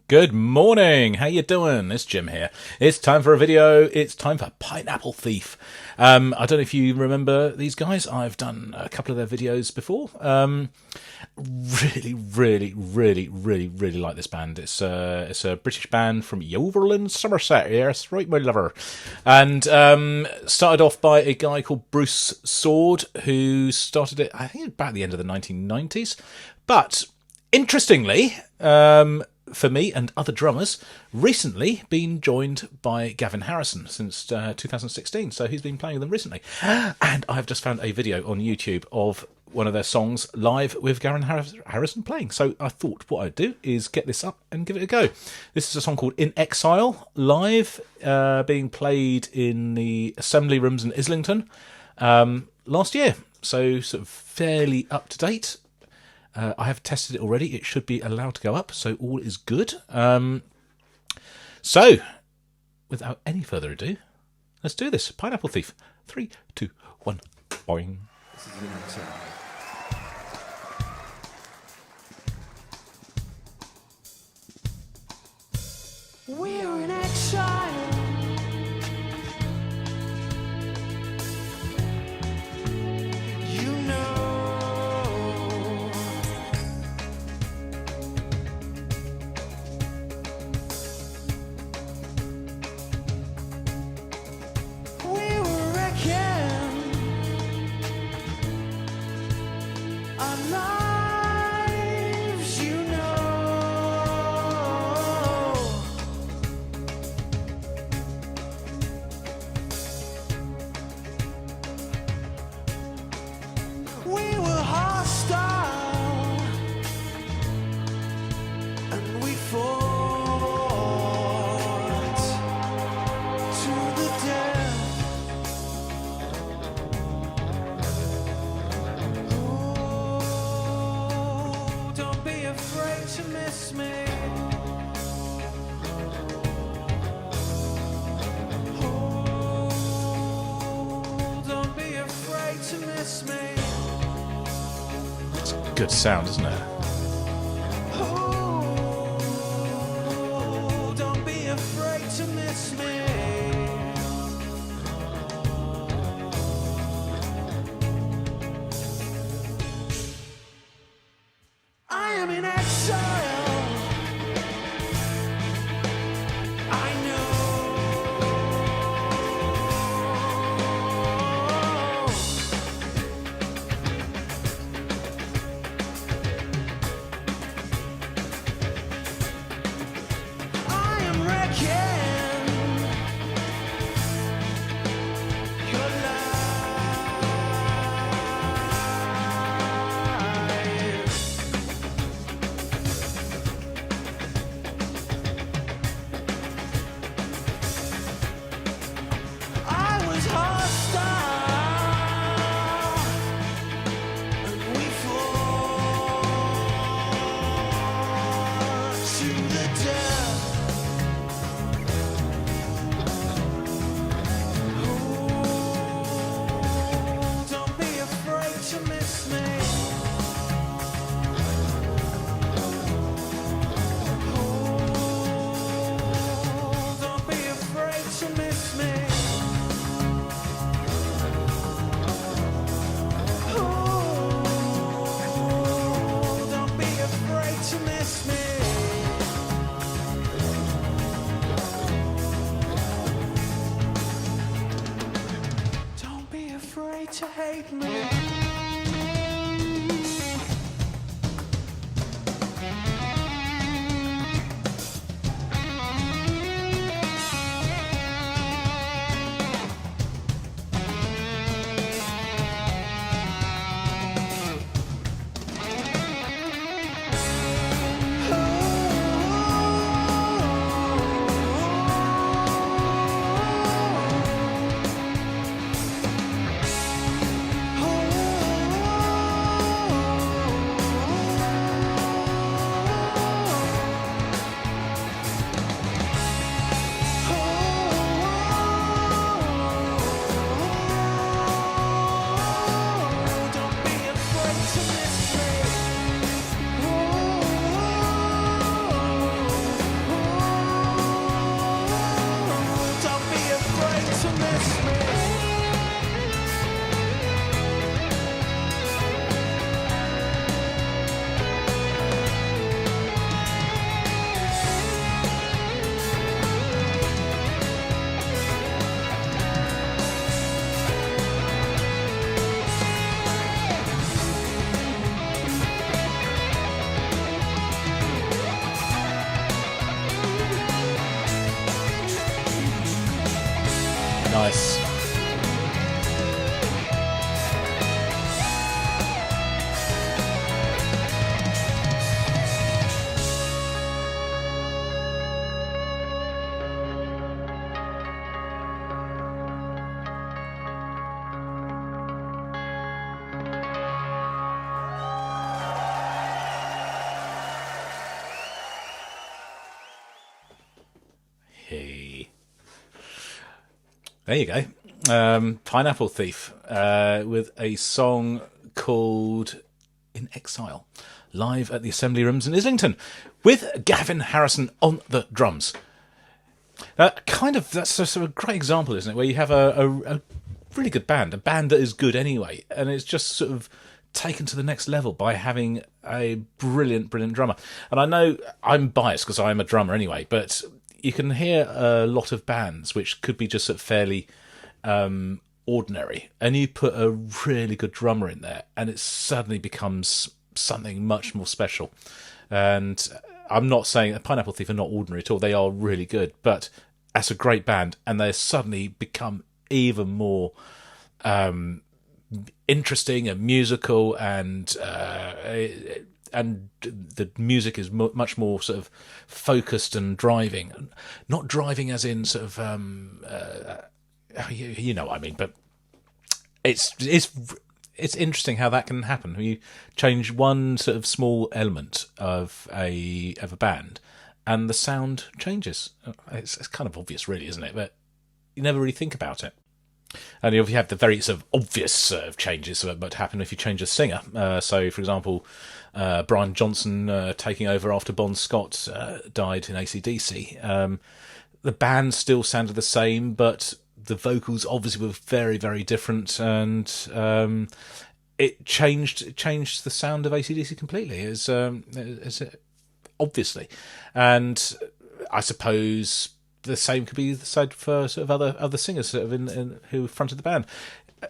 Good morning, how you doing? It's Jim here. It's time for a video. It's time for Pineapple Thief. I don't know if you remember these guys. I've done a couple of their videos before. Really like this band. It's a British band from Yeovil, Somerset. Yes, right, my lover. And started off by a guy called Bruce Sword, who started it, I think, about the end of the 1990s. But interestingly, for me and other drummers, recently been joined by Gavin Harrison since 2016. So he's been playing with them recently. And I've just found a video on YouTube of one of their songs live with Gavin Harrison playing. So I thought what I'd do is get this up and give it a go. This is a song called In Exile, live, being played in the Assembly Rooms in Islington last year. So sort of fairly up to date. I have tested it already. It should be allowed to go up, so all is good. So, without any further ado, let's do this. Pineapple Thief. 3, 2, 1. Boing. This is an exile. We're in exile. Good sound, isn't it? Oh, don't be afraid to miss me. I am in exile. I know. To hate me. Oh, Nice. Hey. There you go. Pineapple Thief with a song called In Exile, live at the Assembly Rooms in Islington, with Gavin Harrison on the drums. That's a great example, isn't it? Where you have a really good band, a band that is good anyway, and it's just sort of taken to the next level by having a brilliant drummer. And I know I'm biased because I'm a drummer anyway, but you can hear a lot of bands which could be just sort of fairly ordinary, and you put a really good drummer in there, and it suddenly becomes something much more special. And I'm not saying that Pineapple Thief are not ordinary at all. They are really good, but as a great band, and they suddenly become even more interesting and musical, and the music is much more sort of focused and driving. Not driving as in sort of you know what I mean, but it's interesting how that can happen. You change one sort of small element of a band, and the sound changes. It's kind of obvious, really, isn't it? But you never really think about it. And you have the very sort of obvious sort of changes that happen if you change a singer. So, for example, Brian Johnson taking over after Bon Scott died in AC/DC. The band still sounded the same, but the vocals obviously were very, very different, and it changed the sound of AC/DC completely, as obviously. And I suppose the same could be said for sort of other singers sort of who fronted the band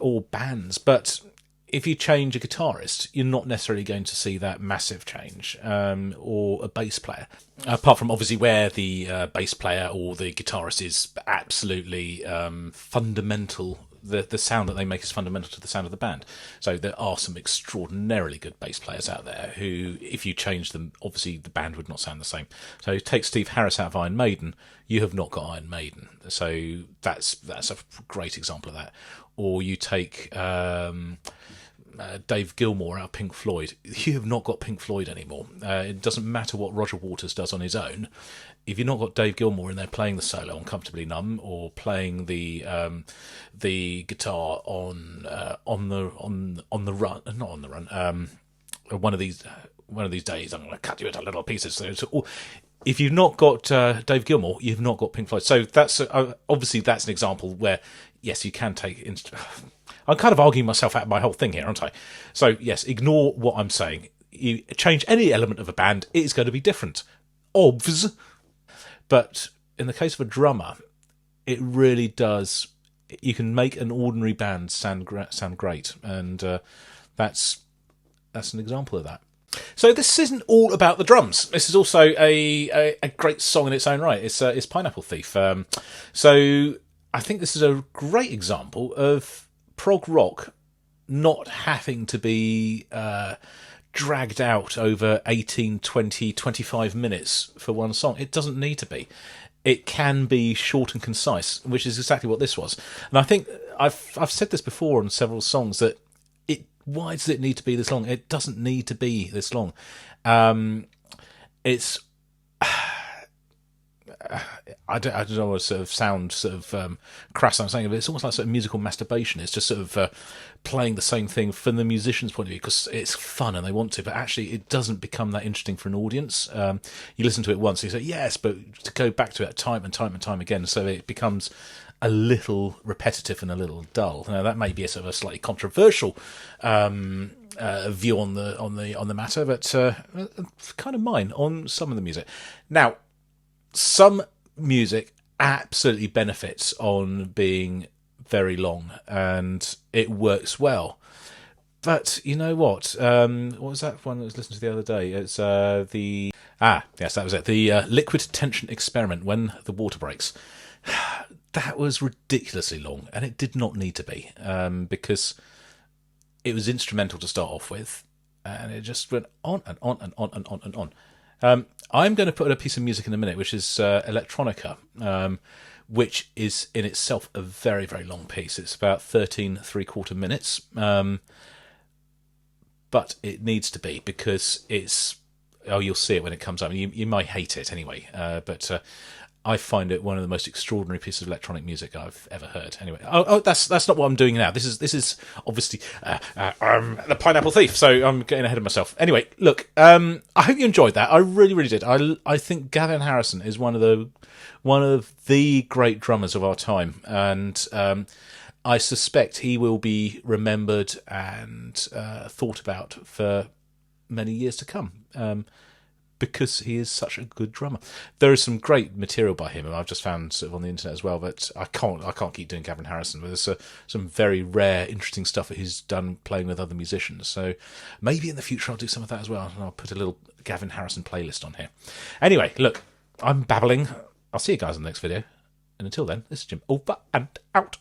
or bands. But if you change a guitarist, you're not necessarily going to see that massive change, or a bass player, apart from obviously where the bass player or the guitarist is absolutely fundamental. The sound that they make is fundamental to the sound of the band. So there are some extraordinarily good bass players out there who, if you change them, obviously the band would not sound the same. So take Steve Harris out of Iron Maiden, you have not got Iron Maiden. So that's a great example of that. Or you take Dave Gilmour out of Pink Floyd, you have not got Pink Floyd anymore. It doesn't matter what Roger Waters does on his own. If you've not got Dave Gilmour in there playing the solo on Comfortably Numb, or playing the guitar on the run, not on the run, one of these days I'm going to cut you into little pieces. So if you've not got Dave Gilmour, you've not got Pink Floyd. So that's obviously that's an example where yes, you can take. I'm kind of arguing myself out of my whole thing here, aren't I? So yes, ignore what I'm saying. You change any element of a band, it is going to be different. Obvs. But in the case of a drummer, it really does. You can make an ordinary band sound great, and that's an example of that. So this isn't all about the drums. This is also a great song in its own right. It's Pineapple Thief. So I think this is a great example of prog rock not having to be dragged out over 18, 20, 25 minutes for one song. It doesn't need to be. It can be short and concise, which is exactly what this was. And I think I've said this before on several songs that why does it need to be this long? It doesn't need to be this long. It's I don't know what sort of sound sort of crass I'm saying, but it's almost like sort of musical masturbation. It's just sort of playing the same thing from the musician's point of view because it's fun and they want to, but actually it doesn't become that interesting for an audience. You listen to it once and you say yes, but to go back to it time and time again, so it becomes a little repetitive and a little dull. Now that may be a sort of a slightly controversial view on the matter, but kind of mine on some of the music. Now, some music absolutely benefits on being very long, and it works well. But you know what? What was that one that was listened to the other day? It's that was it. The liquid tension experiment, When the Water Breaks. that was ridiculously long, and it did not need to be, because it was instrumental to start off with, and it just went on and on and on and on and on. I'm going to put a piece of music in a minute, which is electronica, which is in itself a very, very long piece. It's about 13 3/4 minutes, but it needs to be, because it's... Oh, you'll see it when it comes up. You might hate it anyway, but I find it one of the most extraordinary pieces of electronic music I've ever heard. Anyway, that's not what I'm doing now. This is obviously the Pineapple Thief, so I'm getting ahead of myself. Anyway, look, I hope you enjoyed that. I really, really did. I think Gavin Harrison is one of the great drummers of our time, and I suspect he will be remembered and thought about for many years to come, because he is such a good drummer. There is some great material by him, and I've just found sort of on the internet as well, but I can't keep doing Gavin Harrison. But there's some very rare, interesting stuff that he's done playing with other musicians. So maybe in the future I'll do some of that as well, and I'll put a little Gavin Harrison playlist on here. Anyway, look, I'm babbling. I'll see you guys in the next video, and until then, this is Jim, over and out.